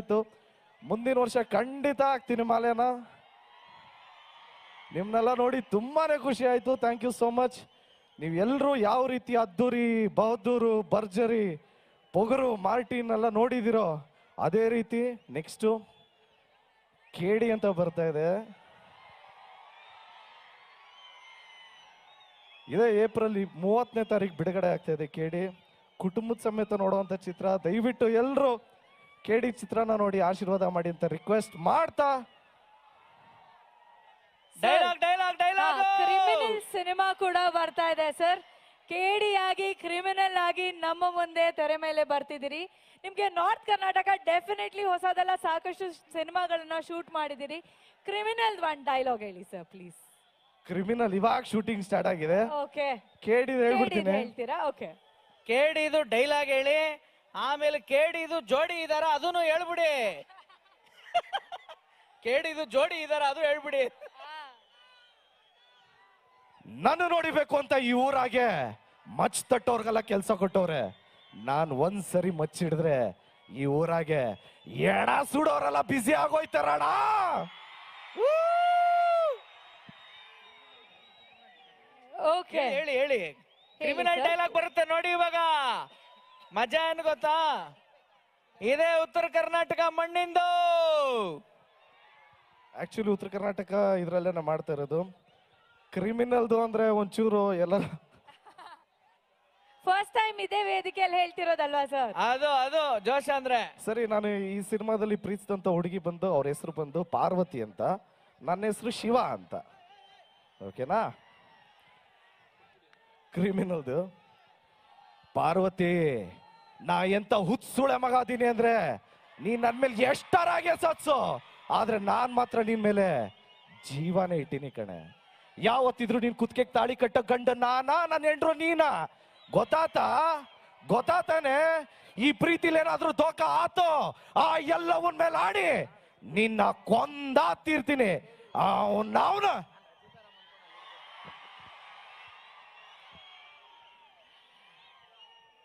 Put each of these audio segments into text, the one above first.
ಆಯ್ತು. ಮುಂದಿನ ವರ್ಷ ಖಂಡಿತ ಆಗ್ತೀನಿ ಮಾಲೆನ. ನಿಮ್ನೆಲ್ಲ ನೋಡಿ ತುಂಬಾನೇ ಖುಷಿ ಆಯ್ತು. Thank you so much. ನೀವೆಲ್ಲರೂ ಯಾವ ರೀತಿ ಅದ್ದೂರಿ, ಬಹದ್ದೂರು, ಭರ್ಜರಿ, ಪೊಗರು, ಮಾರ್ಟಿನ್ ಎಲ್ಲ ನೋಡಿದಿರೋ ಅದೇ ರೀತಿ ನೆಕ್ಸ್ಟು ಕೇಡಿ ಅಂತ ಬರ್ತಾ ಇದೆ. ಇದೇ ಏಪ್ರಿಲ್ 30ನೇ ತಾರೀಕು ಬಿಡುಗಡೆ ಆಗ್ತಾ ಇದೆ ಕೇಡಿ. ಕುಟುಂಬದ ಸಮೇತ ನೋಡುವಂತ ಚಿತ್ರ. ದಯವಿಟ್ಟು ಎಲ್ಲರೂ ಕೇಡಿ ಚಿತ್ರನ ನೋಡಿ ಆಶೀರ್ವಾದ ಮಾಡಿ ಅಂತ ರಿಕ್ವೆಸ್ಟ್ ಮಾಡ್ತಾ, ಕ್ರಿಮಿನಲ್ ಸಿನಿಮಾ ಕೂಡ ಬರ್ತಾ ಇದೆ ಸರ್. ಕೇಡಿಯಾಗಿ ಕ್ರಿಮಿನಲ್ ಆಗಿ ನಮ್ಮ ಮುಂದೆ ತೆರೆ ಮೇಲೆ ಬರ್ತಿದ್ದೀರಿ. ನಿಮ್ಗೆ ನಾರ್ತ್ ಕರ್ನಾಟಕ ಡೆಫಿನೆಟ್ಲಿ ಹೊಸದೆಲ್ಲ ಸಾಕಷ್ಟು ಸಿನಿಮಾಗಳನ್ನ ಶೂಟ್ ಮಾಡಿದಿರಿ. ಕ್ರಿಮಿನಲ್ ಒನ್ ಡೈಲಾಗ್ ಹೇಳಿ ಸರ್ ಪ್ಲೀಸ್. ಕ್ರಿಮಿನಲ್ ಇವಾಗ ಶೂಟಿಂಗ್ ಸ್ಟಾರ್ಟ್ ಆಗಿದೆ. ಓಕೆ, ಕೇಡಿ ಹೇಳ್ಬಿಡ್ತೀನಿ. ಹೇಳ್ತೀರಾ? ಓಕೆ, ಕೇಡಿದು ಡೈಲಾಗ್ ಹೇಳಿ, ಆಮೇಲೆ ಕೇಡಿದು ಜೋಡಿ ಇದಾರ ಅದನ್ನು ಹೇಳ್ಬಿಡಿ. ಕೇಡಿದು ಜೋಡಿ ಇದಾರ ಅದು ಹೇಳ್ಬಿಡಿ. ನಾನು ನೋಡಿಬೇಕು ಅಂತ ಈ ಊರಾಗೆ ಮಚ್ ತಟ್ಟೋರ್ಗೆಲ್ಲ ಕೆಲಸ ಕೊಟ್ಟವ್ರೆ. ನಾನ್ ಒಂದ್ಸರಿ ಮಚ್ಚಿಡಿದ್ರೆ ಈ ಊರಾಗೆ ಎಣ ಸುಡೋರೆಲ್ಲ ಬ್ಯುಸಿ ಆಗೋಯ್ತಾರಣ. ಓಕೆ, ಹೇಳಿ ಹೇಳಿ. ಕ್ರಿಮಿನಲ್ ಡೈಲಾಗ್ ಬರುತ್ತೆ ನೋಡಿ ಇವಾಗ. ಮಜಾ ಏನ್ ಗೊತ್ತಾ? ಇದೇ ಉತ್ತರ ಕರ್ನಾಟಕ ಮಣ್ಣಿಂದು. ಆಕ್ಚುಲಿ ಉತ್ತರ ಕರ್ನಾಟಕ ಇದ್ರಲ್ಲೇ ನಾ ಮಾಡ್ತಾ ಇರೋದು. ಕ್ರಿಮಿನಲ್ದು ಅಂದ್ರೆ ಒಂಚೂರು ಎಲ್ಲ ಫಸ್ಟ್ ಟೈಮ್ ಇದೇ ವೇದಿಕೆಯಲ್ಲಿ ಹೇಳ್ತಿರೋದಲ್ವಾ ಸರ್? ಅದು ಜೋಶ್ ಅಂದ್ರೆ ಸರಿ. ನಾನು ಈ ಸಿನಿಮಾದಲ್ಲಿ ಪ್ರೀತಿಸಿದಂತ ಹುಡುಗಿ ಬಂದು, ಅವ್ರ ಹೆಸರು ಬಂದು ಪಾರ್ವತಿ ಅಂತ, ನನ್ನ ಹೆಸರು ಶಿವ ಅಂತ. ಓಕೆನಾ? ಕ್ರಿಮಿನಲ್ದು ಪಾರ್ವತಿ, ನಾ ಎಂತ ಹುಚ್ಚುಳೆ ಮಗ ಅದೀನಿ ಅಂದ್ರೆ ನೀನ್ ನನ್ ಮೇಲೆ ಎಷ್ಟರಾಗೆ ಸತ್ಸು, ಆದ್ರೆ ನಾನ್ ಮಾತ್ರ ನಿನ್ ಮೇಲೆ ಜೀವನೇ ಇಟ್ಟಿನಿ ಕಣೆ. ಯಾವತ್ತಿದ್ರು ನೀನ್ ಕುತ್ಕೆಗ್ ತಾಳಿ ಕಟ್ಟ ಗಂಡ ನಾನಾ, ನನ್ನ ಹೆಂಡ್ರು ನೀನಾ? ಗೊತ್ತಾತಾನೆ? ಈ ಪ್ರೀತಿಲಿ ಏನಾದ್ರೂ ದೋಖ ಆತೋ ಆ ಎಲ್ಲವನ್ ಮೇಲೆ ಆಡಿ ನಿನ್ನ ಕೊಂದಾತಿರ್ತೀನಿ. ಅವನ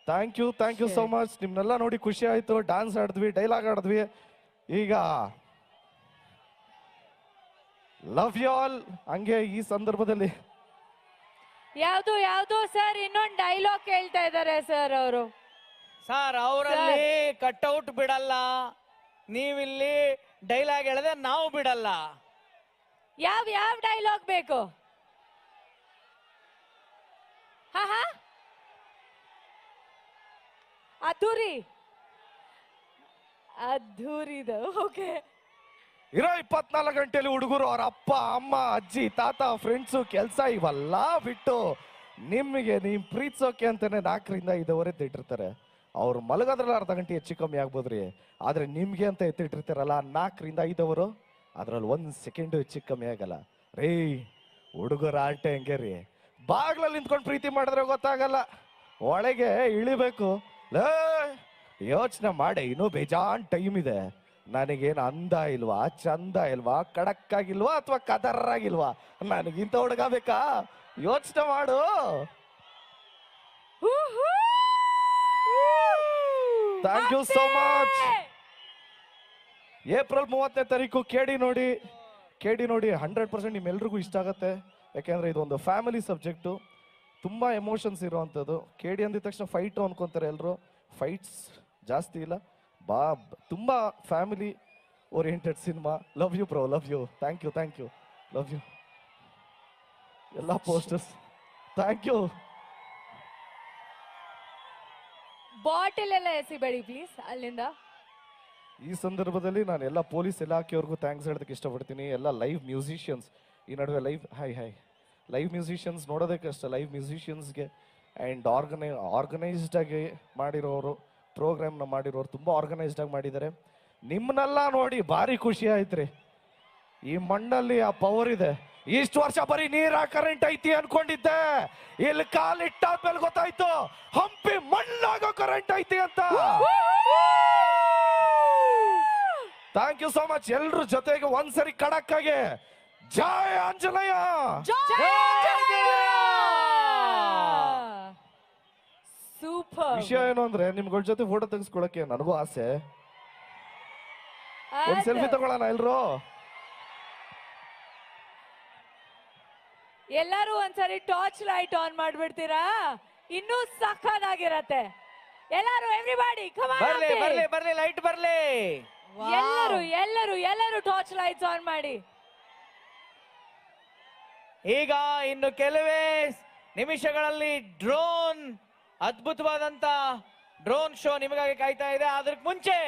ಥ್ಯಾಂಕ್ ಯು ಸೋ ಮಚ್. ನಿಮ್ನೆಲ್ಲ ನೋಡಿ ಖುಷಿ ಆಯ್ತು. ಡ್ಯಾನ್ಸ್ ಆಡಿದ್ವಿ, ಡೈಲಾಗ್ ಆಡಿದ್ವಿ. ಈಗ ಲವ್ ಯು ಆಲ್. ಹಂಗೆ ಈ ಸಂದರ್ಭದಲ್ಲಿ ಯಾವ್ದು ಸರ್ ಇನ್ನೊಂದು ಡೈಲಾಗ್ ಕೇಳ್ತಾ ಇದ್ದಾರೆ ಸರ್ ಅವರು. ಸರ್ ಅವರಲ್ಲಿ ಕಟ್ಔಟ್ ಬಿಡಲ್ಲ, ನೀವಿಲ್ಲಿ ಡೈಲಾಗ್ ಹೇಳಿದ್ರೆ ನಾವು ಬಿಡಲ್ಲ. ಯಾವ ಡೈಲಾಗ್ ಬೇಕು? ಹಾ ಅದ್ದೂರಿದು. ಓಕೆ, ಇರೋ 24 ಗಂಟೆಲಿ ಹುಡುಗರು ಅವ್ರ ಅಪ್ಪ ಅಮ್ಮ ಅಜ್ಜಿ ತಾತ ಫ್ರೆಂಡ್ಸು ಕೆಲಸ ಇವೆಲ್ಲ ಬಿಟ್ಟು ನಿಮಗೆ ನೀವು ಪ್ರೀತಿಸೋಕೆ ಅಂತಾನೆ 4ರಿಂದ 5 ಎತ್ತಿಟ್ಟಿರ್ತಾರೆ. ಅವ್ರು ಮಲಗೋದ್ರಲ್ಲಿ ಅರ್ಧ ಗಂಟೆ ಹೆಚ್ಚು ಕಮ್ಮಿ ಆಗ್ಬೋದ್ರಿ, ಆದ್ರೆ ನಿಮ್ಗೆ ಅಂತ ಎತ್ತಿಟ್ಟಿರ್ತಾರಲ್ಲ 4ರಿಂದ 5 ಅದ್ರಲ್ಲಿ 1 ಸೆಕೆಂಡು ಹೆಚ್ಚು ಕಮ್ಮಿ ಆಗಲ್ಲ ರೀ. ಹುಡುಗರ ಆಲ್ಟೆ ಹೆಂಗೆ ರೀ, ಬಾಗ್ಲಲ್ಲಿ ನಿಂತ್ಕೊಂಡು ಪ್ರೀತಿ ಮಾಡಿದ್ರೆ ಗೊತ್ತಾಗಲ್ಲ, ಒಳಗೆ ಇಳಿಬೇಕು. ಯೋಚನೆ ಮಾಡಿ, ಇನ್ನೂ ಬೇಜಾನ್ ಟೈಮ್ ಇದೆ. ನನಗೇನು ಅಂದ ಇಲ್ವಾ, ಚಂದ ಇಲ್ವಾ, ಖಡಕ್ ಆಗಿಲ್ವಾ ಅಥವಾ ಕದರ್ರಾಗಿಲ್ವಾ? ನನಗಿಂತ ಹುಡುಗ ಬೇಕಾ? ಯೋಚನೆ ಮಾಡು. Thank you so much. April 30ನೇ ತಾರೀಕು ಕೇಡಿ ನೋಡಿ 100% ನಿಮ್ಮೆಲ್ರಿಗೂ ಇಷ್ಟ ಆಗತ್ತೆ. ಯಾಕೆಂದ್ರೆ ಇದೊಂದು ಫ್ಯಾಮಿಲಿ ಸಬ್ಜೆಕ್ಟು, ತುಂಬಾ ಎಮೋಷನ್ಸ್ ಇರುವಂಥದ್ದು. ಕೇಡಿ ಅಂದಿದ ತಕ್ಷಣ ಫೈಟು ಅನ್ಕೊಂತಾರೆ ಎಲ್ಲರೂ. ಫೈಟ್ಸ್ ಜಾಸ್ತಿ ಇಲ್ಲ, ತುಂಬಾ family oriented cinema. Love you bro, love you. Thank you love you. ಎಲ್ಲ ಪೋಸ್ಟರ್ಸ್ ಥ್ಯಾಂಕ್ ಯು. ಬಾಟಲ್ ಎಲ್ಲ ಎಸಿಬೇಡಿ ಪ್ಲೀಸ್ ಅಲ್ಲಿಂದ. ಈ ಸಂದರ್ಭದಲ್ಲಿ ನಾನು ಎಲ್ಲ ಪೊಲೀಸ್ ಇಲಾಖೆಯವ್ರಿಗೂ ಥ್ಯಾಂಕ್ಸ್ ಹೇಳೋದಕ್ಕೆ ಇಷ್ಟಪಡ್ತೀನಿ. ಎಲ್ಲ ಲೈವ್ ಮ್ಯೂಸಿಷಿಯನ್ಸ್, ಈ ನಡುವೆ ಲೈವ್ ಮ್ಯೂಸಿಷಿಯನ್ಸ್ ನೋಡೋದಕ್ಕೆ ಅಷ್ಟೇ, ಲೈವ್ ಮ್ಯೂಸಿಷಿಯನ್ಸ್ಗೆ ಆ್ಯಂಡ್ ಆರ್ಗನೈಸ್ಡ್ ಆಗಿ ಮಾಡಿರೋರು, ಪ್ರೋಗ್ರಾಮ್ನ ಮಾಡಿರೋರು ತುಂಬ ಆರ್ಗನೈಸ್ಡ್ ಆಗಿ ಮಾಡಿದ್ದಾರೆ. ನಿಮ್ಮನ್ನೆಲ್ಲ ನೋಡಿ ಭಾರಿ ಖುಷಿ ಆಯ್ತ್ರಿ. ಈ ಮಣ್ಣಲ್ಲಿ ಆ ಪವರ್ ಇದೆ. ಇಷ್ಟು ವರ್ಷ ಬರೀ ನೀರ ಕರೆಂಟ್ ಐತಿ ಅನ್ಕೊಂಡಿದ್ದೆ, ಇಲ್ಲಿ ಕಾಲಿಟ್ಟಾದ್ಮೇಲೆ ಗೊತ್ತಾಯ್ತು ಹಂಪಿ ಮಣ್ಣಾಗೋ ಕರೆಂಟ್ ಐತಿ ಅಂತ. Thank you so much. ಎಲ್ರ ಜೊತೆಗೆ ಒಂದ್ಸರಿ ಖಡಕ್ ಆಗಿ ಜಯ ಆಂಜನೇಯ. ಸೂಪರ್. ವಿಷಯ ಏನು ಅಂದ್ರೆ ನಿಮ್ಗಳ ಜೊತೆ ಫೋಟೋ ತೆಗೆಸ್ಕೊಳಕ್ಕೆ ನನಗೂ ಆಸೆ. ಒಂದ್ ಸೆಲ್ಫಿ ತಗೊಳ್ಳೋಣ ಎಲ್ರು. ಎಲ್ಲರೂ ಒಂದ್ಸರಿ ಟಾರ್ಚ್ ಲೈಟ್ ಆನ್ ಮಾಡ್ಬಿಡ್ತೀರಾ? ಇನ್ನೂ ಸಖತ್ತಾಗಿರತ್ತೆ. ಎಲ್ಲರೂ ಎವ್ರಿಬಾಡಿ ಬರ್ಲಿ ಬರ್ಲಿ ಬರ್ಲಿ ಲೈಟ್ ಬರ್ಲಿ. ಎಲ್ಲರೂ ಎಲ್ಲರೂ ಎಲ್ಲರೂ ಟಾರ್ಚ್ ಲೈಟ್ಸ್ ಆನ್ ಮಾಡಿ. ಈಗ ಇನ್ನು ಕೆಲವೇ ನಿಮಿಷಗಳಲ್ಲಿ ಡ್ರೋನ್ ಅದ್ಭುತವಾದಂತ ಡ್ರೋನ್ ಶೋ ನಿಮಗಾಗಿ ಕಾಯ್ತಾ ಇದೆ. ಅದಕ್ಕೆ ಮುಂಚೆ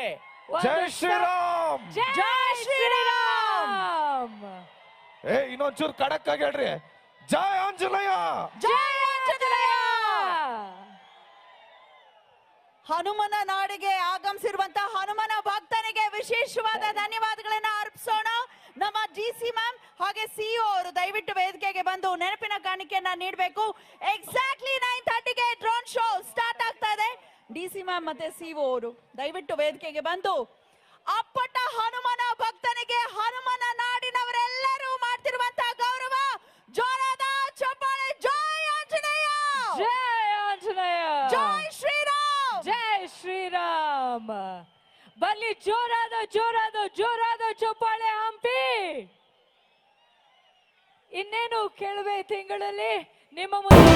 ಜೈ ಶ್ರೀರಾಮ್. ಜೈ ಶ್ರೀರಾಮ್. ಇನ್ನೊಂಚೂರು ಖಡಕ್ ಆಗಿ ಹೇಳ್ರಿ, ಜೈ ಆಂಜನೇಯ. ಜೈ ಆಂಜನೇಯ. ಹನುಮನ ನಾಡಿಗೆ ಆಗಮಿಸಿರುವಂತಹ ಹನುಮನ ಭಕ್ತನಿಗೆ ವಿಶೇಷವಾದ ಧನ್ಯವಾದಗಳನ್ನ ಅರ್ಪಿಸೋಣ. ನಮ್ಮ ಜಿಸಿ ಮ್ಯಾಮ್ ಹಾಗೆ ಸಿಇಒ ಅವರು ದಯವಿಟ್ಟು ವೇದಿಕೆಗೆ ಬಂದು ನೆನಪಿನ ಕಾಣಿಕೆಯನ್ನ ನೀಡಬೇಕು. ಎಕ್ಸಾಕ್ಟ್ಲಿ 9:30ಗೆ ಡ್ರೋನ್ ಶೋ ಸ್ಟಾರ್ಟ್ ಆಗ್ತಾ ಇದೆ. ಡಿಸಿ ಮ್ಯಾಮ್ ಮತ್ತೆ ಸಿಇಒ ಅವರು ದಯವಿಟ್ಟು ವೇದಿಕೆಗೆ ಬಂದು ಅಪ್ಪಟ ಹನುಮನ ಭಕ್ತನಿಗೆ ಹನುಮನ ನಾಡಿನವರೆಲ್ಲರೂ ಮಾಡ್ತಿರುವಂತಹ ಗೌರವ, ಜೋರಾದ ಚಪ್ಪಾಳೆ. ಜೈ ಆಂಜನೇಯ. ಜೈ ಆಂಜನೇಯ. ಜೈ ಶ್ರೀರಾಮ್. ಜೈ ಶ್ರೀರಾಮ್. ಬನ್ನಿ, ಜೋರಾದ ಜೋರಾದ ಜೋರಾದ ಚಪ್ಪಾಳೆ ಹಂಪಿ. ಇನ್ನೇನು ಕೆಲವೇ ತಿಂಗಳಲ್ಲಿ ನಿಮ್ಮ ಮುಂದೆ